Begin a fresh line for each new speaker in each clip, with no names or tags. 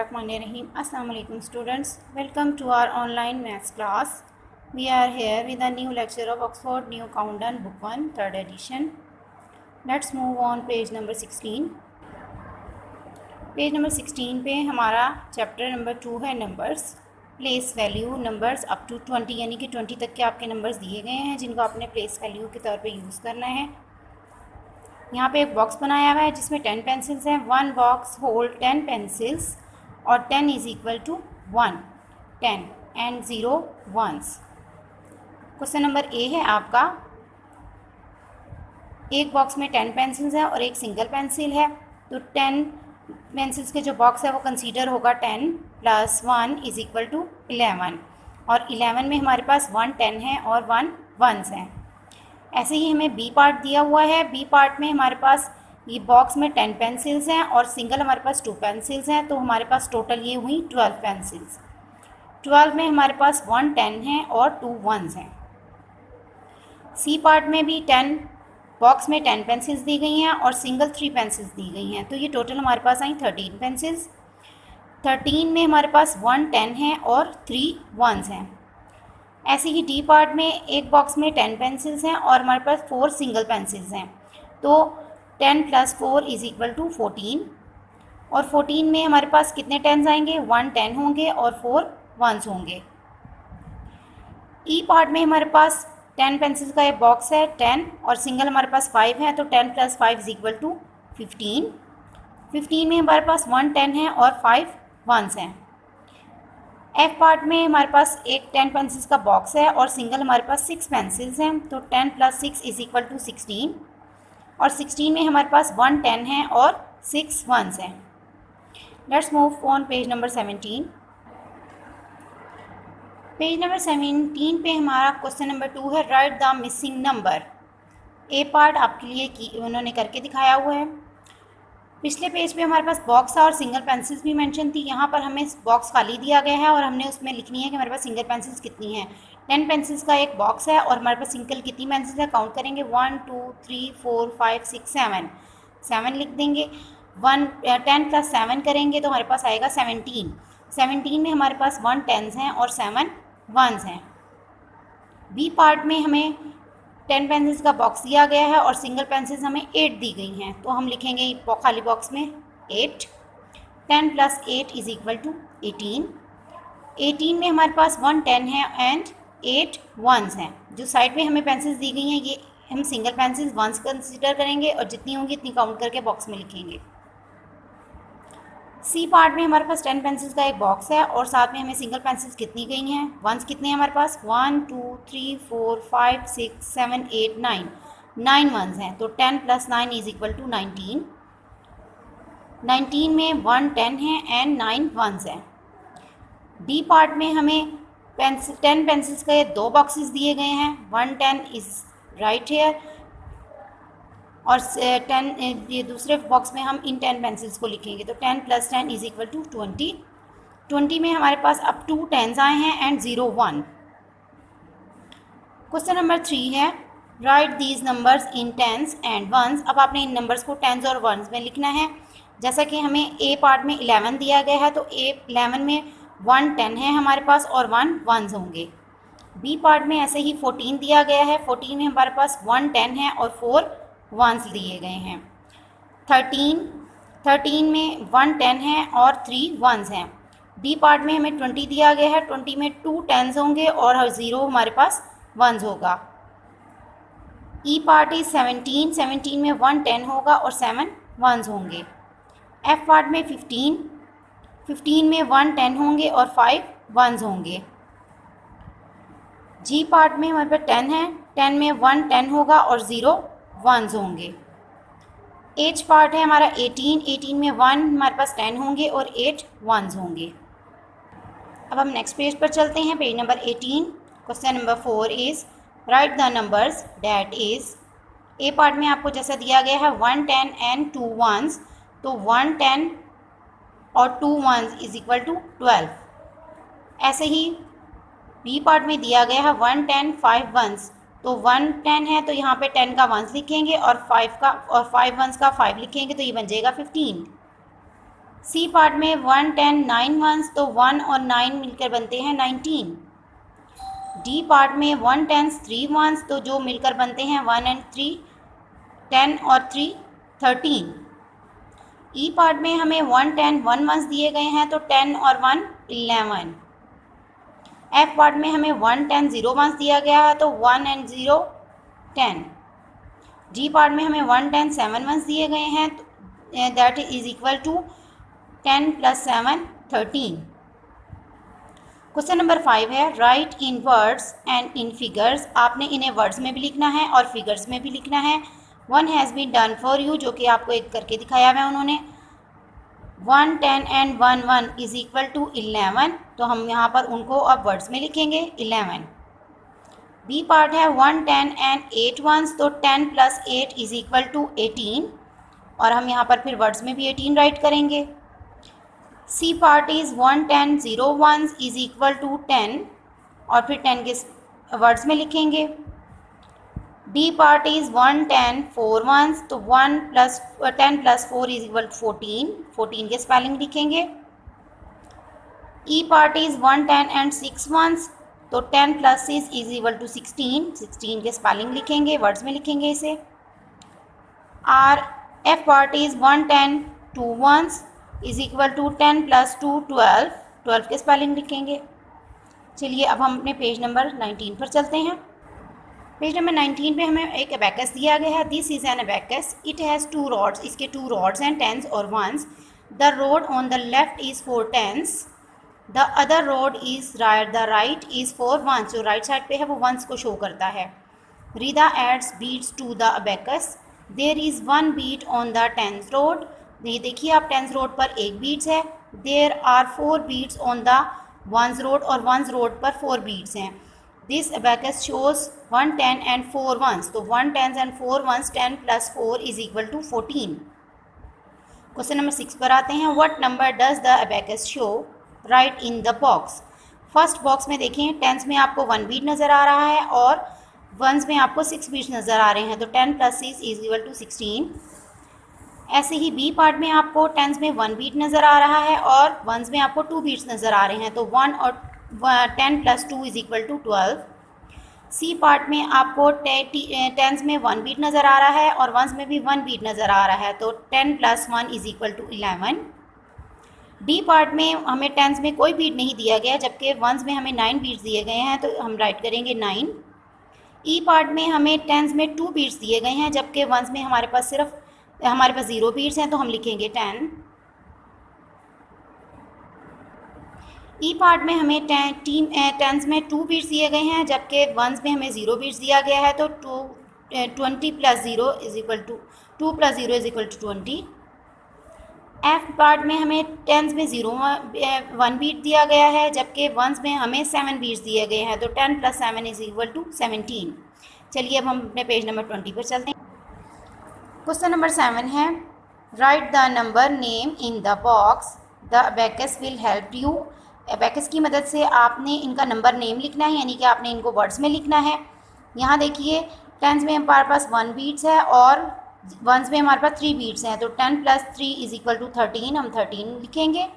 Bismillahirrahmanirrahim. Assalamu alaikum students. Welcome to our online maths class. We are here with a new lecture of Oxford New Countdown Book 1 3rd edition. Let's move on page number 16. Page number 16 पे हमारा chapter number 2 है numbers. Place value numbers up to 20 यानी कि 20 तक के आपके numbers दिए गए हैं जिनको आपने प्लेस वैल्यू के तौर पे यूज़ करना है. यहाँ पे एक बॉक्स बनाया हुआ है जिसमें 10 पेंसिल्स हैं. वन बॉक्स होल्ड 10 पेंसिल्स और 10 is equal to 1, 10 and 0 1s. Question number A है आपका. एक बॉक्स में 10 पेंसिल्स हैं और एक सिंगल पेंसिल है. तो 10 पेंसिल्स के जो बॉक्स है वो कंसीडर होगा 10 + 1 इज इक्वल टू 11 और 11 में हमारे पास 1 10 है और 1 1s हैं. ऐसे ही हमें बी पार्ट दिया हुआ है. बी पार्ट में हमारे पास ये बॉक्स में 10 पेंसिल्स हैं और सिंगल हमारे पास 2 पेंसिल्स हैं. तो हमारे पास टोटल ये हुई 12 पेंसिल्स. 12 में हमारे पास 1 10 है और 2 1s हैं. सी पार्ट में भी 10 बॉक्स में 10 पेंसिल्स दी गई हैं और सिंगल 3 पेंसिल्स दी गई हैं. तो ये टोटल हमारे पास आई 13 पेंसिल्स. 13 में हमारे पास 1 10 है और 3 1s हैं. ऐसे ही डी पार्ट में एक बॉक्स में 10 पेंसिल्स हैं और हमारे पास 4 सिंगल पेंसिल्स हैं. तो 10 + 4 इज इक्वल टू 14 और 14 में हमारे पास कितने 10s आएंगे? 1 10 होंगे और 4 1s होंगे. ई पार्ट में हमारे पास 10 पेंसिल्स का एक बॉक्स है 10 और सिंगल हमारे पास 5 है. तो 10 + 5 इज इक्वल टू 15. 15 में हमारे पास 1 10 है और 5 1s हैं. एफ पार्ट में हमारे पास एक 10 पेंसिल्स का बॉक्स है और सिंगल हमारे पास 6 पेंसिल्स हैं. तो 10 + 6 इज इक्वल टू 16 और 16 में हमारे पास 1 10 है और 6 1s हैं. Let's move on page number 17. Page number 17 पे हमारा क्वेश्चन नंबर 2 है. Right the missing number. A part आपके लिए उन्होंने करके दिखाया हुआ है. पिछले पेज पे हमारे पास बॉक्स और सिंगल पेंसिल्स भी मेंशन थी. यहाँ पर हमें बॉक्स खाली दिया गया है और हमने उसमें लिखनी है कि हमारे पास सिंगल पेंसिल्स कितनी हैं. 10 पेंसिल्स का एक बॉक्स है और हमारे पास सिंगल कितनी पेंसिल्स है काउंट करेंगे. 1 2 3 4 5 6 7 7 लिख देंगे. 10 + 7 करेंगे तो हमारे पास आएगा 17. 17 में हमारे पास 1 10s हैं और 7 1s हैं. बी पार्ट में हमें 10 पेंसिल्स का बॉक्स दिया गया है और सिंगल पेंसिल्स हमें 8 दी गई हैं. तो हम लिखेंगे खाली बॉक्स में 8. 10 + 8 इज इक्वल टू 18. 18 में हमारे पास 1 10 है एंड 8 1s हैं. जो साइड में हमें पेंसिल्स दी गई हैं ये हम सिंगल पेंसिल्स 1s कंसिडर करेंगे और जितनी होंगी इतनी काउंट करके बॉक्स में लिखेंगे. सी पार्ट में हमारे पास 10 पेंसिल्स का एक बॉक्स है और साथ में हमें सिंगल पेंसिल्स कितनी गई हैं? 1s कितने हैं हमारे पास? 1 2 3 4 5 6 7 8 9 9 1s हैं. तो 10 + 9 इज इक्वल टू 19. 19 में 1 10 है एंड 9 1s हैं. डी पार्ट में हमें 10 पेंसिल्स का ये 2 बॉक्सेस दिए गए हैं. 1 10 इज राइट हेयर और 10 ये दूसरे बॉक्स में हम इन 10 पेंसिल्स को लिखेंगे. तो 10 + 10 इज इक्वल टू 20. 20 में हमारे पास अब 2 10s आए हैं एंड 0 1. क्वेश्चन नंबर 3 है. Right these numbers in 10s and 1s. अब आपने इन नंबर्स को 10s और 1s में लिखना है. जैसा कि हमें ए पार्ट में 11 दिया गया है तो 11 में 1 10 है हमारे पास और 1 1s होंगे. बी पार्ट में ऐसे ही 14 दिया गया है. 14 में हमारे पास 1 10 है और 4 1s दिए गए हैं. 13 में 1 10 है और 3 1s हैं. डी पार्ट में हमें 20 दिया गया है. 20 में 2 10s होंगे और 0 हमारे पास 1s होगा. ई पार्ट इज 17. 17 में 1 10 होगा और 7 1s होंगे. एफ पार्ट में 15. 15 में 1 10 होंगे और 5 1s होंगे. जी पार्ट में हमारे पास 10 है. 10 में 1 10 होगा और 0 1s होंगे. एच पार्ट है हमारा 18. 18 में 1 हमारे पास 10 होंगे और 8 1s होंगे. अब हम नेक्स्ट पेज पर चलते हैं. Page number 18. Question number 4 is right the numbers that is. A part में आपको जैसा दिया गया है 1 10 एंड 2 1s. तो 1 10 और 2 1s इज इक्वल टू 12. ऐसे ही बी पार्ट में दिया गया है 1 10 5 1s. तो 1 10 है तो यहाँ पे 10 का 1s लिखेंगे और 5 1s का 5 लिखेंगे तो ये बन जाएगा 15. सी पार्ट में 1 10 9 वंस, तो 1 और 9 मिलकर बनते हैं 19। डी पार्ट में 1 10 3 वंस, तो जो मिलकर बनते हैं 1 एंड 3 10 और 3 13। ई पार्ट में हमें 1 10 1 वंस दिए गए हैं, तो 10 और 1 11। एफ पार्ट में हमें 1 10 0 वंस दिया गया है, तो 1 एंड 0 10। जी पार्ट में हमें 1 10 7 वंस दिए गए हैं, that is equal to 10 + 7 13। Question number 5 है write in words and in figures. आपने इन्हें वर्ड्स में भी लिखना है और फिगर्स में भी लिखना है। One has been done for you, जो कि आपको एक करके दिखाया हुआ है उन्होंने। 1 10 एंड 1 1 इज इक्वल टू 11, तो हम यहाँ पर उनको अब वर्ड्स में लिखेंगे 11। बी पार्ट है 1 10 एंड 8 वंस, तो 10 + 8 इज इक्वल टू 18, और हम यहाँ पर फिर वर्ड्स में भी 18 राइट करेंगे। C part is 1 10 0 ones is equal to 10, और फिर 10 के वर्ड्स में लिखेंगे। डी पार्ट इज़ 1 10 4 वंस, तो 10 + 4 इज इक्वल टू 14, 14 के स्पेलिंग लिखेंगे। ई पार्ट इज़ 1 10 एंड 6 वंस, तो 10 + 6 इज इक्वल टू 16, 16 के स्पेलिंग लिखेंगे, वर्ड्स में लिखेंगे इसे। Or F part is 1 10 2 ones is equal to 10 + 2 12, 12 के स्पेलिंग लिखेंगे। चलिए अब हम अपने पेज नंबर 19 पर चलते हैं। पेज नंबर 19 पे हमें एक अबैकस दिया गया है। This is an abacus, it has 2 rods, इसके 2 रॉड्स हैं, टेंस और ones. The rod on the left is 4 tens, the other rod is right, the right is 4 ones, जो राइट साइड पे है वो वंस को शो करता है। Rida adds beads to the abacus, there is 1 bead on the tens rod, ये देखिए आप टेंस रोड पर 1 बीट्स है। There are 4 beads on the ones rod, और वंस रोड पर 4 बीट्स हैं। This abacus shows 1 10 and 4 ones, तो 1 10 and 4 ones, 10 + 4 is equal to 14। Question number 6 पर आते हैं। What number does the abacus show, write in the box. First box में देखें, tense में आपको 1 बीट नज़र आ रहा है और वंस में आपको 6 बीट्स नज़र आ रहे हैं, तो 10 + 6 इज इक्वल टू 16। ऐसे ही बी पार्ट में आपको टेंस में 1 बीट नज़र आ रहा है और वंस में आपको 2 बीट्स नज़र आ रहे हैं, तो 1 और 10 + 2 is equal to 12। C part में आपको टेंस में 1 बीट नज़र आ रहा है और वंस में भी 1 बीट नज़र आ रहा है, तो 10 + 1 is equal to 11। D part में हमें टेंस में कोई बीट नहीं दिया गया, जबकि वंस में हमें 9 बीट्स दिए गए हैं, तो हम राइट करेंगे 9। ई पार्ट में हमें टेंस में 2 बीट्स दिए गए हैं, जबकि वंस में हमारे पास 0 बीट्स हैं, तो हम लिखेंगे 10। ई पार्ट में हमें टेंस में 2 बीट्स दिए गए हैं, जबकि वंस में हमें 0 बीट्स दिया गया है, तो 20 + 0 is equal to 2 + 0 is equal to 20। F part में हमें टेंस में 1 बीट दिया गया है, जबकि वंस में हमें 7 बीट्स दिए गए हैं, तो 10 + 7 इज इक्वल टू 17। चलिए अब हम अपने पेज नंबर 20 पर चलते हैं। क्वेश्चन नंबर 7 है right the number name in the box, the abacus will help you. Abacus की मदद से आपने इनका नंबर नेम लिखना है, यानी कि आपने इनको वर्ड्स में लिखना है। यहाँ देखिए टेंस में हमारे पास 1 बीट्स है और वंस में हमारे पास 3 बीट्स हैं, तो 10 + 3 इज इक्वल टू 13, हम 13 लिखेंगे।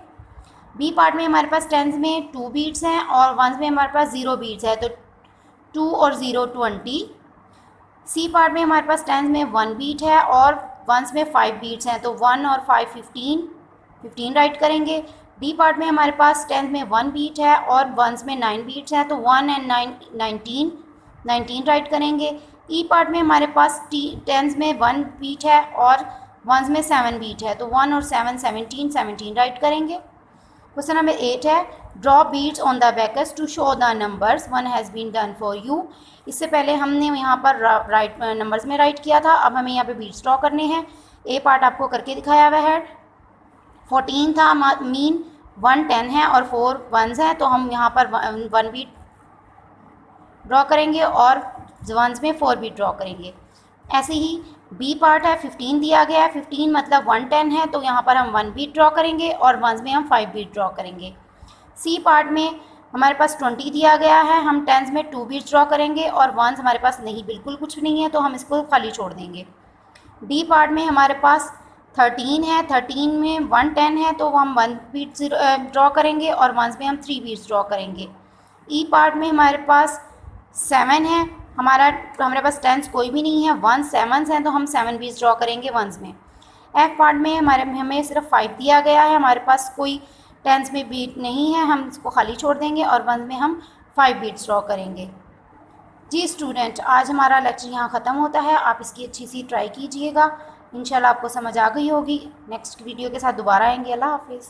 बी पार्ट में हमारे पास टेंस में 2 बीट्स हैं और वंस में हमारे पास 0 बीट्स है, तो 2 और 0 20। सी पार्ट में हमारे पास टेंस में 1 बीट है और वंस में 5 बीट्स हैं, तो 1 और 5 15 राइट करेंगे। डी पार्ट में हमारे पास टेंस में 1 बीट है और वंस में 9 बीट्स हैं, तो 1 एंड 9 19 राइट करेंगे। ई पार्ट में हमारे पास टेंस में 1 बीट है और वंस में 7 बीट है, तो 1 और 7 17 राइट करेंगे। क्वेश्चन नंबर 8 है draw beads on the abacus to show the numbers, 1 has been done for you. इससे पहले हमने यहाँ पर राइट नंबर्स में राइट किया था, अब हमें यहाँ पे बीट्स ड्रॉ करने हैं। ए पार्ट आपको करके दिखाया हुआ है। 14 था, मीन 1 10 है और 4 वंस हैं, तो हम यहाँ पर 1 बीट ड्रॉ करेंगे और वंस में 4 बीट ड्रॉ करेंगे। ऐसे ही बी पार्ट है, 15 दिया गया है, 15 मतलब 1 10 है, तो यहाँ पर हम 1 बीट ड्रॉ करेंगे और वंस में हम 5 बीट ड्रॉ करेंगे। सी पार्ट में हमारे पास 20 दिया गया है, हम टेंस में 2 बीट ड्रॉ करेंगे और वंस हमारे पास नहीं, बिल्कुल कुछ नहीं है, तो हम इसको खाली छोड़ देंगे। डी पार्ट में हमारे पास 13 है, 13 में 1 10 है तो हम 1 बीट ड्रॉ करेंगे और वंस में हम 3 बीट्स ड्रॉ करेंगे। ई पार्ट में हमारे पास 7 है, हमारे पास टेंस कोई भी नहीं है, 1 7 हैं तो हम 7 बीट्स ड्रॉ करेंगे वंस में। एफ पार्ट में हमें सिर्फ 5 दिया गया है, हमारे पास कोई टेंस में बीट नहीं है, हम इसको खाली छोड़ देंगे और वंस में हम 5 बीट्स ड्रॉ करेंगे। जी स्टूडेंट, आज हमारा लेक्चर यहाँ ख़त्म होता है। आप इसकी अच्छी सी ट्राई कीजिएगा, इंशाल्लाह आपको समझ आ गई होगी। नेक्स्ट वीडियो के साथ दोबारा आएंगे। अल्लाह हाफिज़।